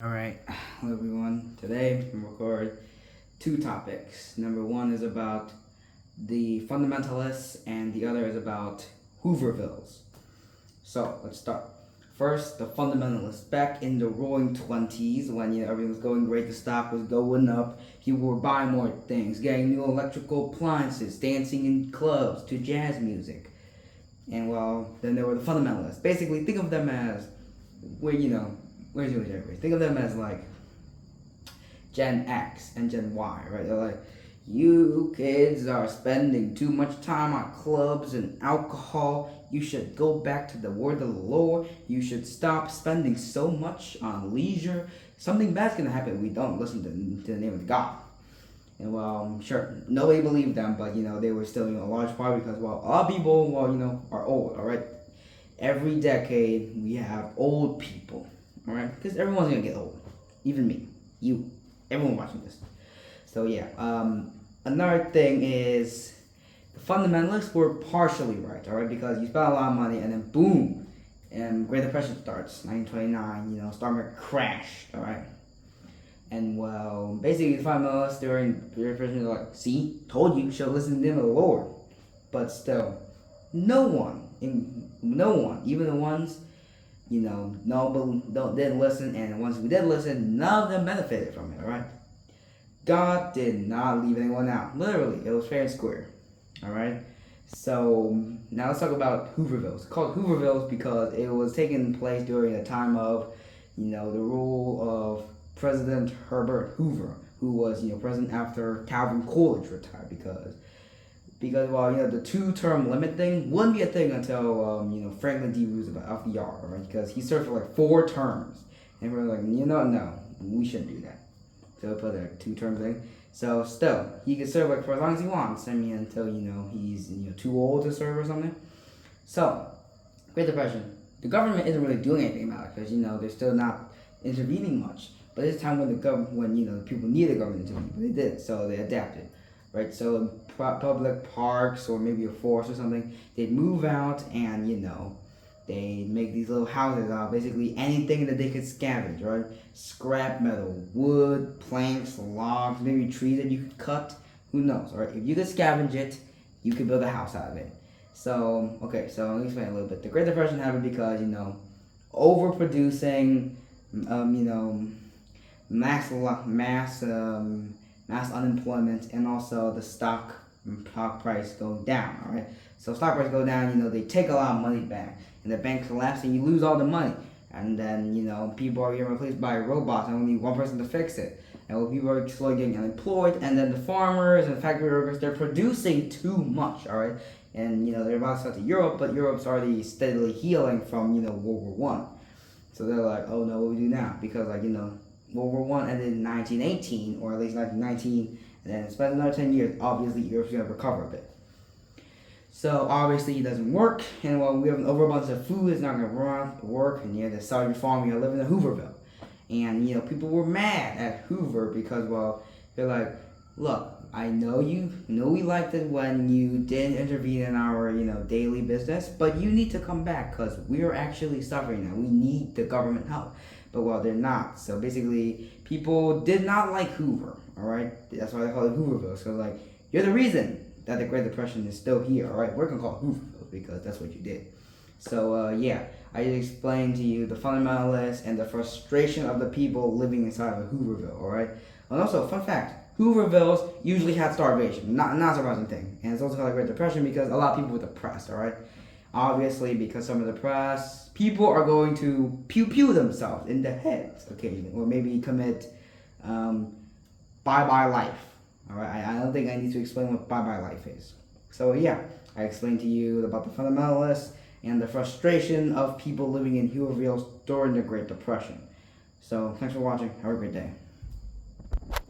Alright, hello everyone. Today we record two topics. Number one is about the fundamentalists and the other is about Hoovervilles. So let's start. First, the fundamentalists. Back in the roaring 20s, when everything was going great, the stock was going up, people were buying more things, getting new electrical appliances, dancing in clubs to jazz music. And then there were the fundamentalists. Basically, think of them as where's your generation? Think of them as like Gen X and Gen Y, right? They're like, you kids are spending too much time on clubs and alcohol. You should go back to the word of the Lord. You should stop spending so much on leisure. Something bad's gonna happen if we don't listen to the name of God. And sure, nobody believed them, but they were still a large part because a lot of people are old. All right, every decade we have old people. All right, because everyone's gonna get old, even me, you, everyone watching this. So another thing is the fundamentalists were partially right. All right, because you spend a lot of money and then boom, and Great Depression starts, 1929. Stock market crashed. All right. And basically the fundamentalists during the Great Depression are like, see, told you should listen to the name of the Lord. But still, no one, even the ones, didn't listen, and the ones who did listen, none of them benefited from it, alright? God did not leave anyone out. Literally, it was fair and square. Alright? So now let's talk about Hoovervilles. It's called Hoovervilles because it was taking place during a time of, the rule of President Herbert Hoover, who was president after Calvin Coolidge retired because the 2-term limit thing wouldn't be a thing until Franklin D. Roosevelt, FDR, right? Because he served for like 4 terms, and we're like, no, we shouldn't do that. So we put a 2-term thing. So still, he could serve like for as long as he wants. Until he's too old to serve or something. So Great Depression, the government isn't really doing anything about it because they're still not intervening much. But this time when people need the government to intervene, but they did, so they adapted, right? So in public parks or maybe a forest or something, they'd move out and they make these little houses out of basically anything that they could scavenge, right? Scrap metal, wood, planks, logs, maybe trees that you could cut. Who knows, all right? If you could scavenge it, you could build a house out of it. So let me explain a little bit. The Great Depression happened because overproducing, mass unemployment, and also the stock price going down. All right, so stock price go down. They take a lot of money back, and the bank collapses, and you lose all the money. And then people are getting replaced by robots, and only one person to fix it. And people are slowly getting unemployed, and then the farmers and factory workers, they're producing too much. All right, and they're about to start to Europe, but Europe's already steadily healing from World War I. So they're like, oh no, what do we do now? Because World War I ended in 1918, or at least 1919, and then it's been another 10 years. Obviously, Europe's going to recover a bit. So obviously, it doesn't work, and we have an overabundance of food, it's not going to work, and you have to sell your farm, you're living in Hooverville. And people were mad at Hoover because they're like, look, I know we liked it when you didn't intervene in our daily business, but you need to come back because we're actually suffering now. We need the government help. But they're not. So basically, people did not like Hoover. All right, that's why they call it Hooverville. So you're the reason that the Great Depression is still here. All right, we're gonna call it Hooverville because that's what you did. So I just explained to you the fundamentalists and the frustration of the people living inside of Hooverville. All right, and also fun fact: Hoovervilles usually had starvation. Not a surprising thing, and it's also called the Great Depression because a lot of people were depressed. All right. Obviously, because some of the press, people are going to pew themselves in the heads occasionally, or maybe commit bye-bye life. All right, I don't think I need to explain what bye-bye life is. So I explained to you about the fundamentalists and the frustration of people living in Hoovervilles during the Great Depression. So thanks for watching. Have a great day.